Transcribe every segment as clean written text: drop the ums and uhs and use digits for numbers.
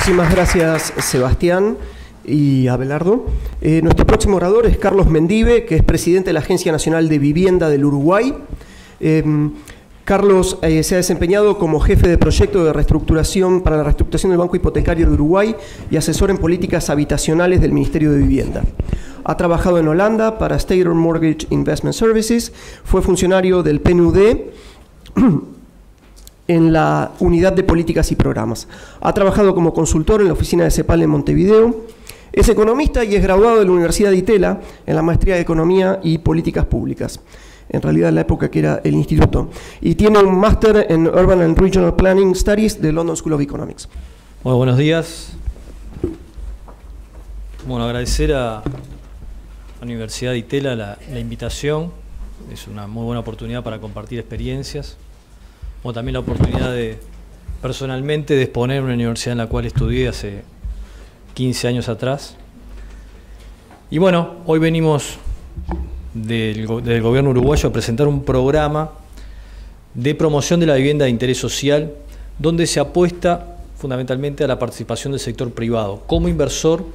Muchísimas gracias, Sebastián y Abelardo. Nuestro próximo orador es Carlos Mendive, que es presidente de la Agencia Nacional de Vivienda del Uruguay. Carlos se ha desempeñado como jefe de proyecto de reestructuración para la reestructuración del Banco Hipotecario de Uruguay y asesor en políticas habitacionales del Ministerio de Vivienda. Ha trabajado en Holanda para Stedelijk Mortgage Investment Services, fue funcionario del PNUD en la Unidad de Políticas y Programas. Ha trabajado como consultor en la oficina de CEPAL en Montevideo. Es economista y es graduado de la Universidad de Itela en la maestría de Economía y Políticas Públicas. En realidad en la época que era el instituto. Y tiene un máster en Urban and Regional Planning Studies de London School of Economics. Bueno, buenos días. Bueno, agradecer a la Universidad de Itela la invitación. Es una muy buena oportunidad para compartir experiencias. O también la oportunidad de, personalmente, de exponer en una universidad en la cual estudié hace 15 años atrás. Y bueno, hoy venimos del gobierno uruguayo a presentar un programa de promoción de la vivienda de interés social, donde se apuesta fundamentalmente a la participación del sector privado, como inversor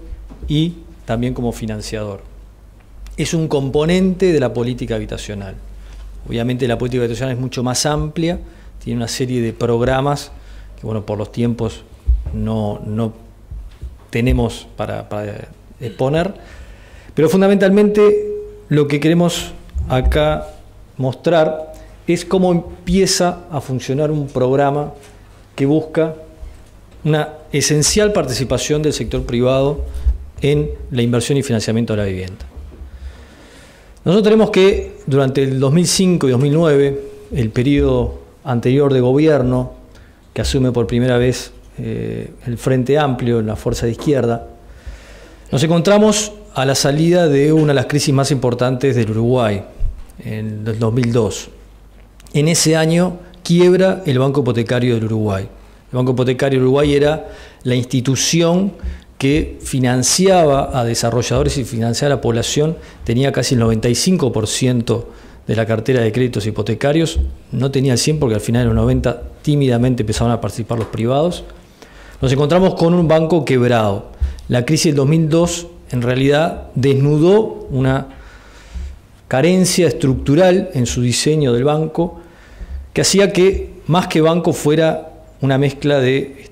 y también como financiador. Es un componente de la política habitacional. Obviamente la política habitacional es mucho más amplia, tiene una serie de programas que, bueno, por los tiempos no tenemos para exponer, pero fundamentalmente lo que queremos acá mostrar es cómo empieza a funcionar un programa que busca una esencial participación del sector privado en la inversión y financiamiento de la vivienda. Nosotros tenemos que durante el 2005 y 2009, el periodo anterior de gobierno, que asume por primera vez el Frente Amplio, la fuerza de izquierda, nos encontramos a la salida de una de las crisis más importantes del Uruguay, en el 2002. En ese año quiebra el Banco Hipotecario del Uruguay. El Banco Hipotecario del Uruguay era la institución que financiaba a desarrolladores y financiaba a la población, tenía casi el 95% de la cartera de créditos hipotecarios, no tenía el 100% porque al final de los 90 tímidamente empezaron a participar los privados. Nos encontramos con un banco quebrado. La crisis del 2002 en realidad desnudó una carencia estructural en su diseño del banco que hacía que más que banco fuera una mezcla de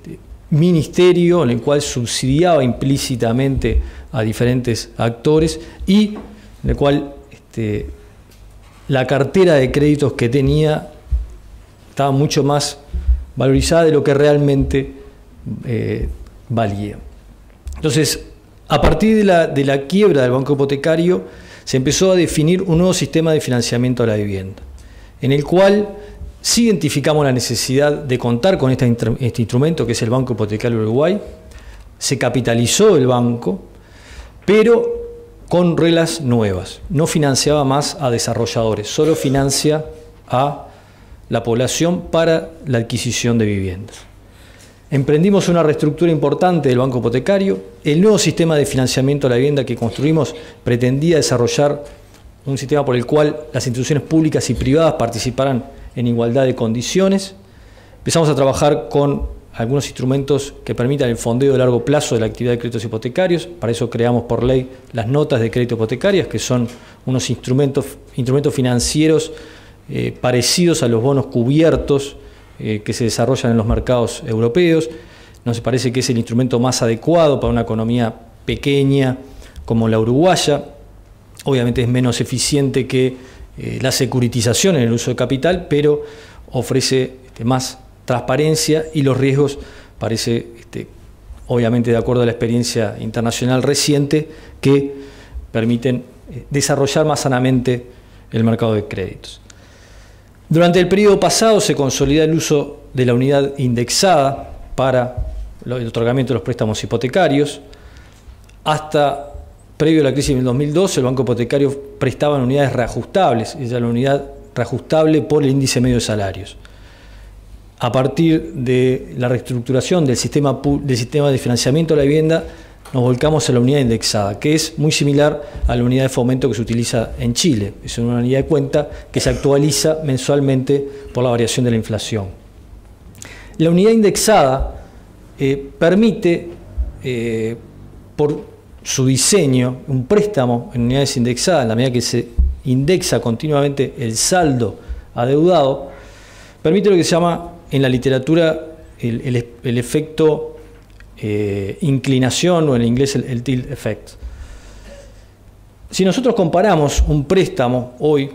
ministerio en el cual subsidiaba implícitamente a diferentes actores y en el cual la cartera de créditos que tenía estaba mucho más valorizada de lo que realmente valía. Entonces, a partir de la quiebra del Banco Hipotecario, se empezó a definir un nuevo sistema de financiamiento a la vivienda, en el cual sí identificamos la necesidad de contar con este instrumento que es el Banco Hipotecario Uruguay. Se capitalizó el banco, pero con reglas nuevas. No financiaba más a desarrolladores, solo financia a la población para la adquisición de viviendas. Emprendimos una reestructura importante del Banco Hipotecario. El nuevo sistema de financiamiento a la vivienda que construimos pretendía desarrollar un sistema por el cual las instituciones públicas y privadas participaran en igualdad de condiciones. Empezamos a trabajar con algunos instrumentos que permitan el fondeo de largo plazo de la actividad de créditos hipotecarios. Para eso creamos por ley las notas de crédito hipotecarias, que son unos instrumentos financieros parecidos a los bonos cubiertos que se desarrollan en los mercados europeos. Nos parece que es el instrumento más adecuado para una economía pequeña como la uruguaya. Obviamente es menos eficiente que la securitización en el uso de capital, pero ofrece más transparencia y los riesgos, parece, obviamente de acuerdo a la experiencia internacional reciente, que permiten desarrollar más sanamente el mercado de créditos. Durante el periodo pasado se consolida el uso de la unidad indexada para el otorgamiento de los préstamos hipotecarios. Hasta previo a la crisis del 2012, el Banco Hipotecario prestaba en unidades reajustables, es la unidad reajustable por el índice medio de salarios. A partir de la reestructuración del sistema de financiamiento de la vivienda, nos volcamos a la unidad indexada, que es muy similar a la unidad de fomento que se utiliza en Chile. Es una unidad de cuenta que se actualiza mensualmente por la variación de la inflación. La unidad indexada permite, por su diseño, un préstamo en unidades indexadas, en la medida que se indexa continuamente el saldo adeudado, permite lo que se llama en la literatura el efecto inclinación, o en inglés el tilt effect. Si nosotros comparamos un préstamo hoy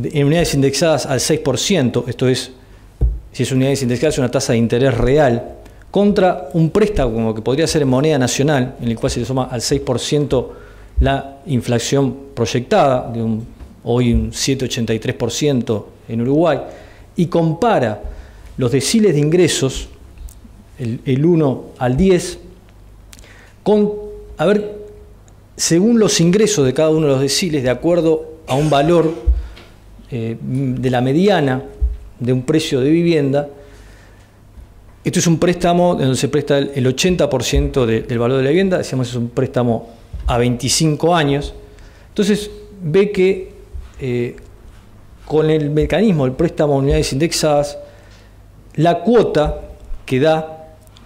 en unidades indexadas al 6%, esto es, si es unidades indexadas, es una tasa de interés real, contra un préstamo como que podría ser en moneda nacional, en el cual se le suma al 6% la inflación proyectada, hoy un 7,83% en Uruguay, y compara los deciles de ingresos, el 1 al 10, a ver, según los ingresos de cada uno de los deciles, de acuerdo a un valor de la mediana de un precio de vivienda. Esto es un préstamo donde se presta el 80% del valor de la vivienda, decíamos es un préstamo a 25 años. Entonces ve que con el mecanismo del préstamo a unidades indexadas, la cuota que da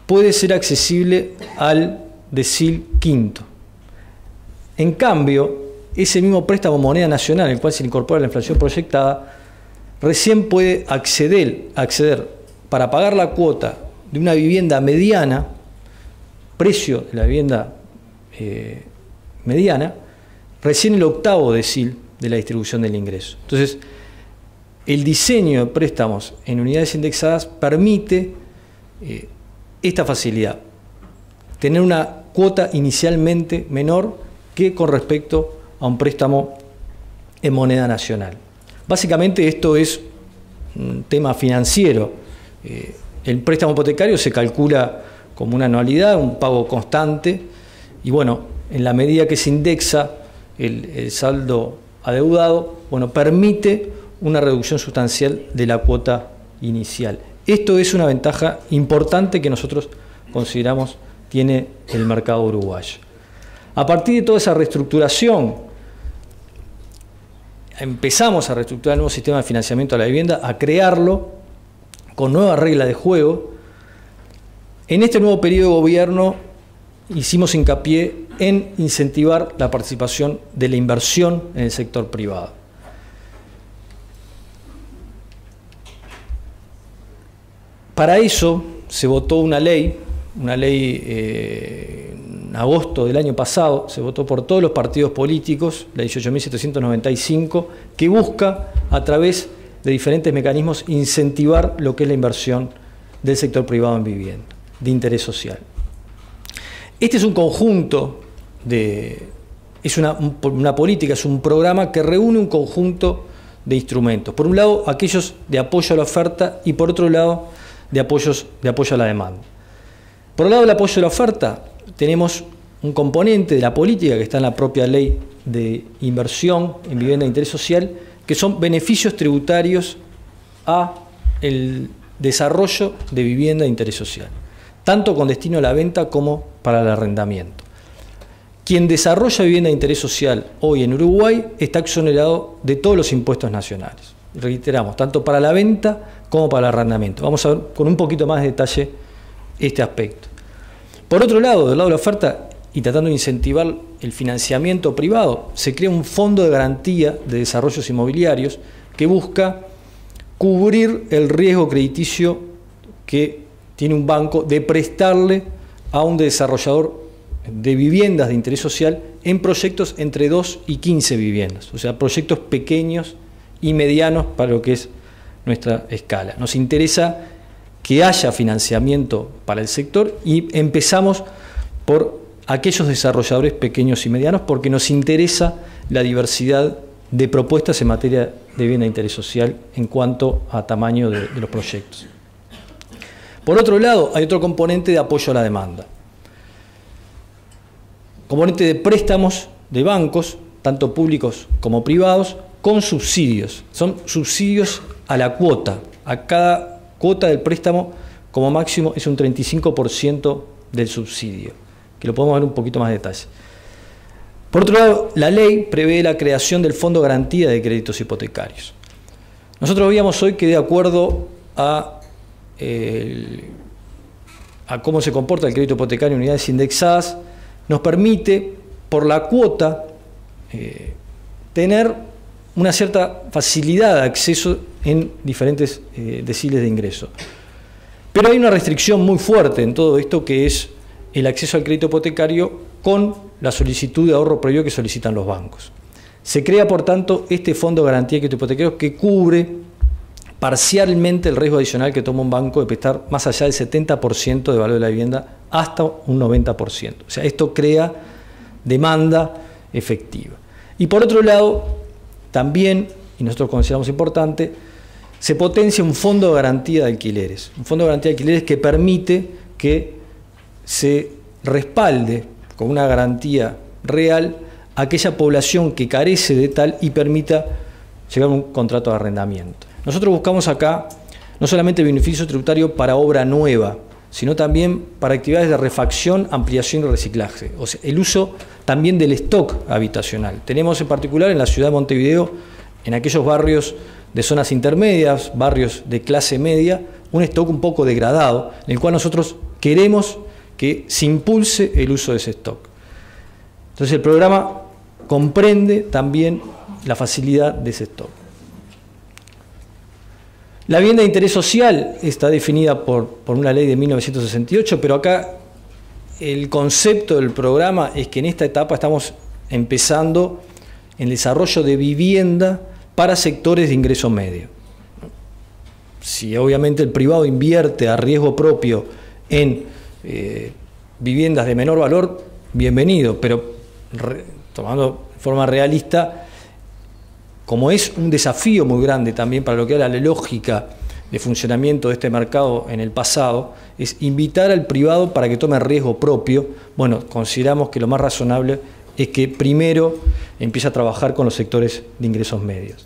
puede ser accesible al decil quinto. En cambio, ese mismo préstamo moneda nacional, en el cual se incorpora la inflación proyectada, recién puede acceder para pagar la cuota de una vivienda mediana, precio de la vivienda mediana, recién el octavo decil de la distribución del ingreso. Entonces, el diseño de préstamos en unidades indexadas permite esta facilidad, tener una cuota inicialmente menor que con respecto a un préstamo en moneda nacional. Básicamente esto es un tema financiero. El préstamo hipotecario se calcula como una anualidad, un pago constante, y bueno, en la medida que se indexa el saldo adeudado, bueno, permite una reducción sustancial de la cuota inicial. Esto es una ventaja importante que nosotros consideramos tiene el mercado uruguayo. A partir de toda esa reestructuración, empezamos a reestructurar el nuevo sistema de financiamiento a la vivienda, a crearlo con nuevas reglas de juego. En este nuevo periodo de gobierno hicimos hincapié en incentivar la participación de la inversión en el sector privado. Para eso se votó una ley en agosto del año pasado, se votó por todos los partidos políticos, la 18.795, que busca, a través de diferentes mecanismos, incentivar lo que es la inversión del sector privado en vivienda, de interés social. Este es un conjunto es una política, es un programa que reúne un conjunto de instrumentos. Por un lado, aquellos de apoyo a la oferta y por otro lado, de apoyo a la demanda. Por un lado, el apoyo a la oferta, tenemos un componente de la política que está en la propia ley de inversión en vivienda de interés social, que son beneficios tributarios a el desarrollo de vivienda de interés social, tanto con destino a la venta como para el arrendamiento. Quien desarrolla vivienda de interés social hoy en Uruguay está exonerado de todos los impuestos nacionales. Reiteramos, tanto para la venta como para el arrendamiento. Vamos a ver con un poquito más de detalle este aspecto. Por otro lado, del lado de la oferta y tratando de incentivar el financiamiento privado, se crea un fondo de garantía de desarrollos inmobiliarios que busca cubrir el riesgo crediticio que tiene un banco de prestarle a un desarrollador de viviendas de interés social en proyectos entre 2 y 15 viviendas, o sea, proyectos pequeños y medianos para lo que es nuestra escala. Nos interesa que haya financiamiento para el sector y empezamos por aquellos desarrolladores pequeños y medianos porque nos interesa la diversidad de propuestas en materia de vivienda de interés social en cuanto a tamaño de los proyectos. Por otro lado, hay otro componente de apoyo a la demanda. Componente de préstamos de bancos, tanto públicos como privados, con subsidios. Son subsidios a la cuota. A cada cuota del préstamo, como máximo, es un 35% del subsidio, que lo podemos ver un poquito más de detalle. Por otro lado, la ley prevé la creación del Fondo de Garantía de Créditos Hipotecarios. Nosotros veíamos hoy que, de acuerdo a a cómo se comporta el crédito hipotecario en unidades indexadas, nos permite, por la cuota, tener una cierta facilidad de acceso en diferentes deciles de ingreso. Pero hay una restricción muy fuerte en todo esto, que es el acceso al crédito hipotecario con la solicitud de ahorro previo que solicitan los bancos. Se crea, por tanto, este Fondo de Garantía de Crédito Hipotecario que cubre parcialmente el riesgo adicional que toma un banco de prestar más allá del 70% de valor de la vivienda hasta un 90%. O sea, esto crea demanda efectiva. Y por otro lado, también, y nosotros consideramos importante, se potencia un fondo de garantía de alquileres. Un fondo de garantía de alquileres que permite que se respalde con una garantía real a aquella población que carece de tal y permita llegar a un contrato de arrendamiento. Nosotros buscamos acá no solamente el beneficio tributario para obra nueva, sino también para actividades de refacción, ampliación y reciclaje. O sea, el uso también del stock habitacional. Tenemos en particular en la ciudad de Montevideo, en aquellos barrios de zonas intermedias, barrios de clase media, un stock un poco degradado, en el cual nosotros queremos que se impulse el uso de ese stock. Entonces el programa comprende también la facilidad de ese stock. La vivienda de interés social está definida por una ley de 1968, pero acá el concepto del programa es que en esta etapa estamos empezando en el desarrollo de vivienda para sectores de ingreso medio. Si obviamente el privado invierte a riesgo propio en viviendas de menor valor, bienvenido, pero tomando de forma realista, como es un desafío muy grande también para lo que era la lógica de funcionamiento de este mercado en el pasado, es invitar al privado para que tome riesgo propio. Bueno, consideramos que lo más razonable es que primero empiece a trabajar con los sectores de ingresos medios.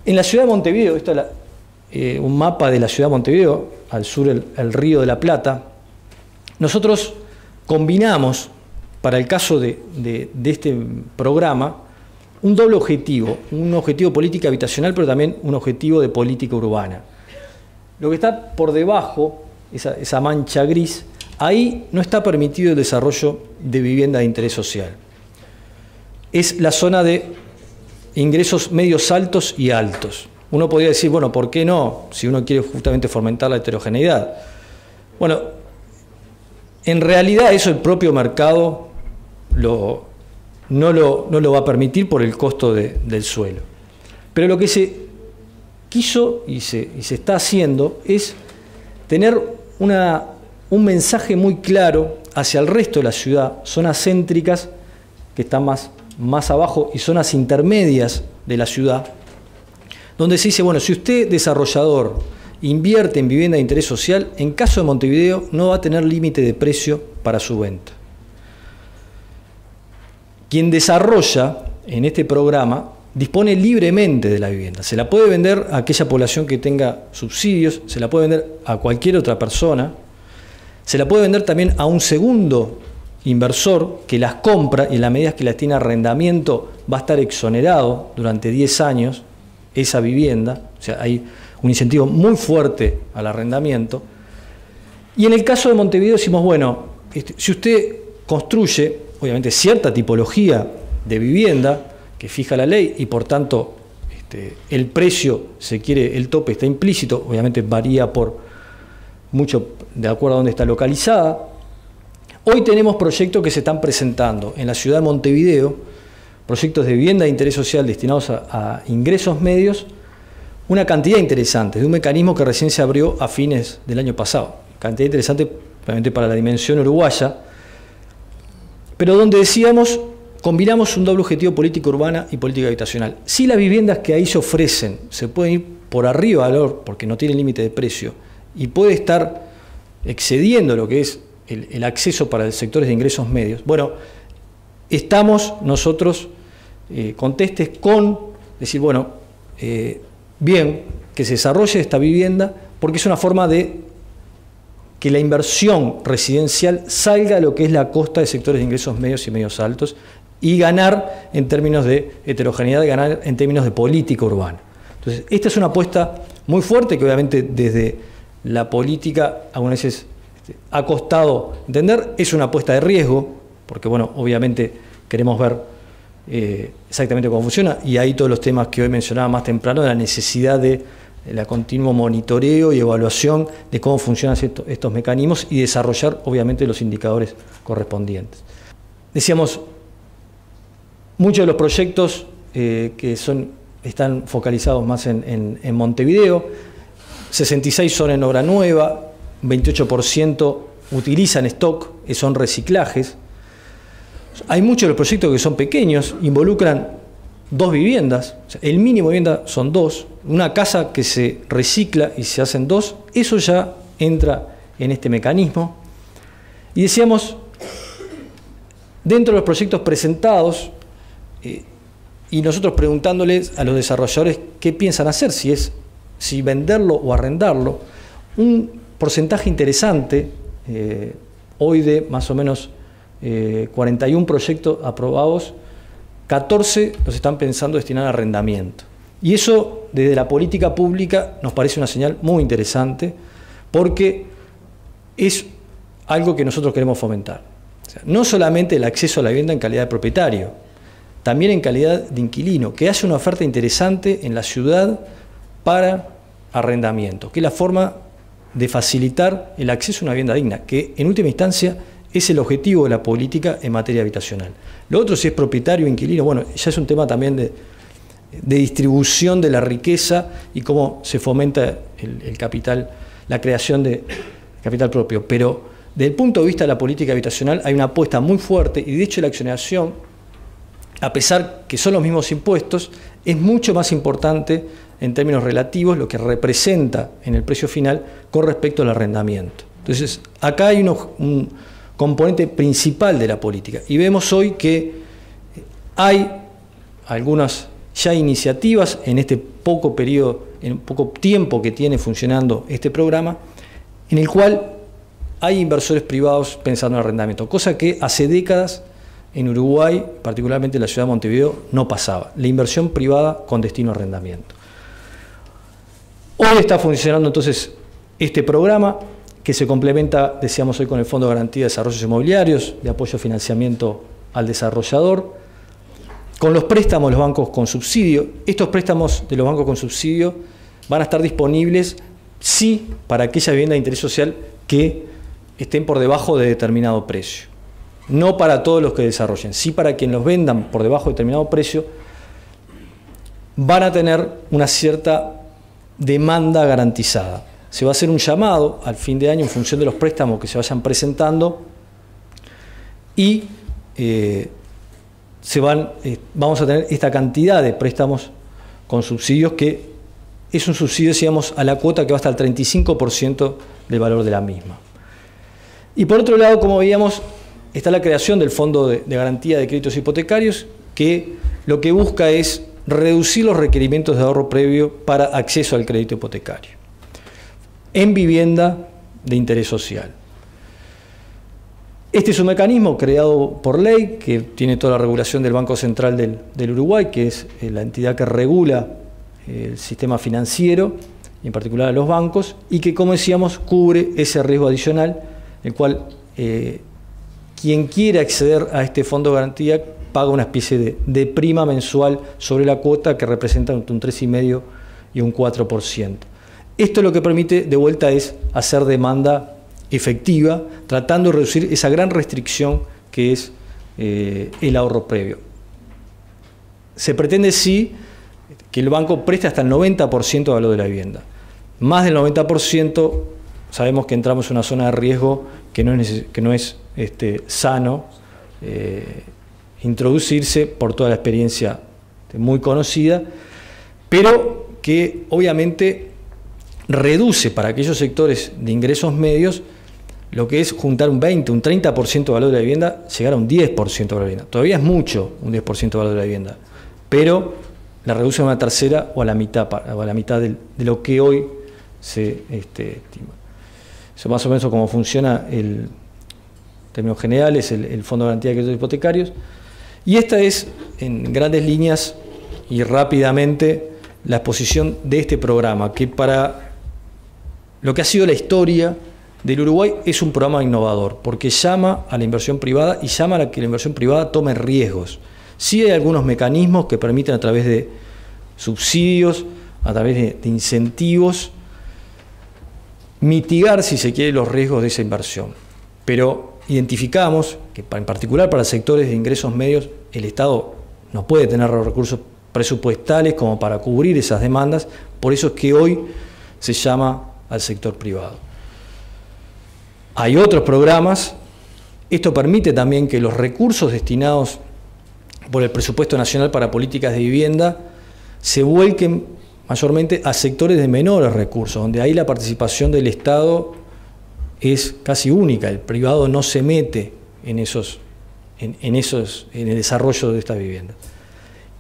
En la ciudad de Montevideo, esto es un mapa de la ciudad de Montevideo, al sur el Río de la Plata, nosotros combinamos, para el caso de este programa, un doble objetivo, un objetivo de política habitacional, pero también un objetivo de política urbana. Lo que está por debajo, esa mancha gris, ahí no está permitido el desarrollo de vivienda de interés social. Es la zona de ingresos medios altos y altos. Uno podría decir, bueno, ¿por qué no? Si uno quiere justamente fomentar la heterogeneidad. Bueno, en realidad eso el propio mercado no lo va a permitir por el costo del suelo. Pero lo que se quiso y se está haciendo es tener un mensaje muy claro hacia el resto de la ciudad, zonas céntricas que están más abajo y zonas intermedias de la ciudad, donde se dice, bueno, si usted, desarrollador, invierte en vivienda de interés social, en caso de Montevideo no va a tener límite de precio para su venta. Quien desarrolla en este programa dispone libremente de la vivienda. Se la puede vender a aquella población que tenga subsidios, se la puede vender a cualquier otra persona, se la puede vender también a un segundo inversor que las compra y en la medida que las tiene arrendamiento va a estar exonerado durante 10 años esa vivienda. O sea, hay un incentivo muy fuerte al arrendamiento. Y en el caso de Montevideo decimos, bueno, si usted construye, obviamente, cierta tipología de vivienda que fija la ley y por tanto el precio, se quiere, el tope está implícito, obviamente varía por mucho de acuerdo a dónde está localizada. Hoy tenemos proyectos que se están presentando en la ciudad de Montevideo, proyectos de vivienda de interés social destinados a ingresos medios, una cantidad interesante, de un mecanismo que recién se abrió a fines del año pasado. Cantidad interesante, obviamente, para la dimensión uruguaya, pero donde decíamos, combinamos un doble objetivo, política urbana y política habitacional. Si las viviendas que ahí se ofrecen se pueden ir por arriba del valor, porque no tienen límite de precio, y puede estar excediendo lo que es el acceso para los sectores de ingresos medios, bueno, estamos nosotros contestes con decir, bueno, bien, que se desarrolle esta vivienda, porque es una forma de que la inversión residencial salga a lo que es la costa de sectores de ingresos medios y medios altos y ganar en términos de heterogeneidad, ganar en términos de política urbana. Entonces, esta es una apuesta muy fuerte que obviamente desde la política algunas veces ha costado entender, es una apuesta de riesgo, porque bueno, obviamente queremos ver exactamente cómo funciona, y ahí todos los temas que hoy mencionaba más temprano, de la necesidad de la continuo monitoreo y evaluación de cómo funcionan estos mecanismos y desarrollar obviamente los indicadores correspondientes. Decíamos, muchos de los proyectos que están focalizados más en Montevideo, 66 son en obra nueva, 28% utilizan stock, son reciclajes. Hay muchos de los proyectos que son pequeños, involucran 2 viviendas, o sea, el mínimo de vivienda son 2, una casa que se recicla y se hacen 2, eso ya entra en este mecanismo. Y decíamos, dentro de los proyectos presentados, y nosotros preguntándoles a los desarrolladores qué piensan hacer, si venderlo o arrendarlo, un porcentaje interesante, hoy de más o menos 41 proyectos aprobados, 14 los están pensando destinar a arrendamiento. Y eso, desde la política pública, nos parece una señal muy interesante, porque es algo que nosotros queremos fomentar. O sea, no solamente el acceso a la vivienda en calidad de propietario, también en calidad de inquilino, que haya una oferta interesante en la ciudad para arrendamiento, que es la forma de facilitar el acceso a una vivienda digna, que en última instancia es el objetivo de la política en materia habitacional. Lo otro, si es propietario o inquilino, bueno, ya es un tema también de distribución de la riqueza y cómo se fomenta el capital, la creación de capital propio. Pero desde el punto de vista de la política habitacional hay una apuesta muy fuerte, y de hecho la accionación, a pesar que son los mismos impuestos, es mucho más importante en términos relativos lo que representa en el precio final con respecto al arrendamiento. Entonces, acá hay un componente principal de la política, y vemos hoy que hay algunas ya iniciativas en este poco periodo, en poco tiempo que tiene funcionando este programa, en el cual hay inversores privados pensando en arrendamiento, cosa que hace décadas en Uruguay, particularmente en la ciudad de Montevideo, no pasaba. La inversión privada con destino a arrendamiento. Hoy está funcionando entonces este programa, que se complementa, decíamos hoy, con el Fondo de Garantía de Desarrollos Inmobiliarios, de apoyo a financiamiento al desarrollador, con los préstamos de los bancos con subsidio. Estos préstamos de los bancos con subsidio van a estar disponibles, sí, para aquella vivienda de interés social que estén por debajo de determinado precio. No para todos los que desarrollen, sí para quienes los vendan por debajo de determinado precio, van a tener una cierta demanda garantizada. Se va a hacer un llamado al fin de año en función de los préstamos que se vayan presentando, y vamos a tener esta cantidad de préstamos con subsidios, que es un subsidio, decíamos, a la cuota que va hasta el 35% del valor de la misma. Y por otro lado, como veíamos, está la creación del Fondo de Garantía de Créditos Hipotecarios, que lo que busca es reducir los requerimientos de ahorro previo para acceso al crédito hipotecario en vivienda de interés social. Este es un mecanismo creado por ley, que tiene toda la regulación del Banco Central del Uruguay, que es la entidad que regula el sistema financiero, en particular a los bancos, y que, como decíamos, cubre ese riesgo adicional, el cual quien quiera acceder a este fondo de garantía paga una especie de prima mensual sobre la cuota, que representa entre un 3,5% y un 4%. Esto lo que permite, de vuelta, es hacer demanda efectiva, tratando de reducir esa gran restricción que es el ahorro previo. Se pretende, sí, que el banco preste hasta el 90% de valor de la vivienda. Más del 90%, sabemos que entramos en una zona de riesgo que no es sano introducirse, por toda la experiencia muy conocida, pero que obviamente reduce para aquellos sectores de ingresos medios lo que es juntar un 20, un 30% de valor de la vivienda, llegar a un 10% de valor de la vivienda. Todavía es mucho un 10% de valor de la vivienda, pero la reduce a una tercera o a la mitad de lo que hoy se estima. Eso más o menos como funciona en términos generales el Fondo de Garantía de Créditos Hipotecarios. Y esta es, en grandes líneas y rápidamente, la exposición de este programa, que para lo que ha sido la historia del Uruguay es un programa innovador, porque llama a la inversión privada y llama a que la inversión privada tome riesgos. Sí hay algunos mecanismos que permiten a través de subsidios, a través de incentivos, mitigar, si se quiere, los riesgos de esa inversión. Pero identificamos que en particular para sectores de ingresos medios el Estado no puede tener los recursos presupuestales como para cubrir esas demandas, por eso es que hoy se llama al sector privado. Hay otros programas, esto permite también que los recursos destinados por el presupuesto nacional para políticas de vivienda se vuelquen mayormente a sectores de menores recursos, donde ahí la participación del Estado es casi única, el privado no se mete en el desarrollo de estas viviendas.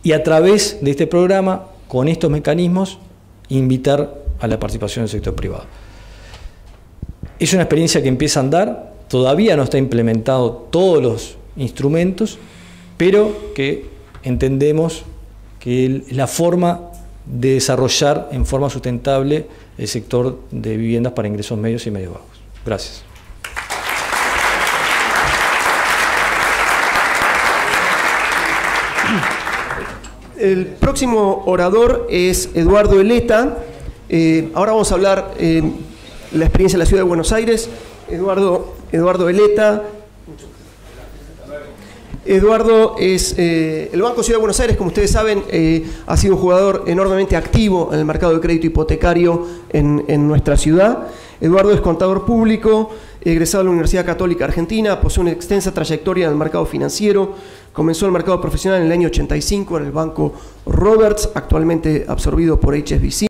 Y a través de este programa, con estos mecanismos, invitar a la participación del sector privado. Es una experiencia que empieza a andar, todavía no está implementado todos los instrumentos, pero que entendemos que es la forma de desarrollar en forma sustentable el sector de viviendas para ingresos medios y medios bajos. Gracias. El próximo orador es Eduardo Eleta. Ahora vamos a hablar de la experiencia en la Ciudad de Buenos Aires. Eduardo Eleta. Eduardo es el Banco Ciudad de Buenos Aires, como ustedes saben, ha sido un jugador enormemente activo en el mercado de crédito hipotecario en nuestra ciudad. Eduardo es contador público, egresado de la Universidad Católica Argentina, posee una extensa trayectoria en el mercado financiero, comenzó el mercado profesional en el año 85 en el Banco Roberts, actualmente absorbido por HSBC.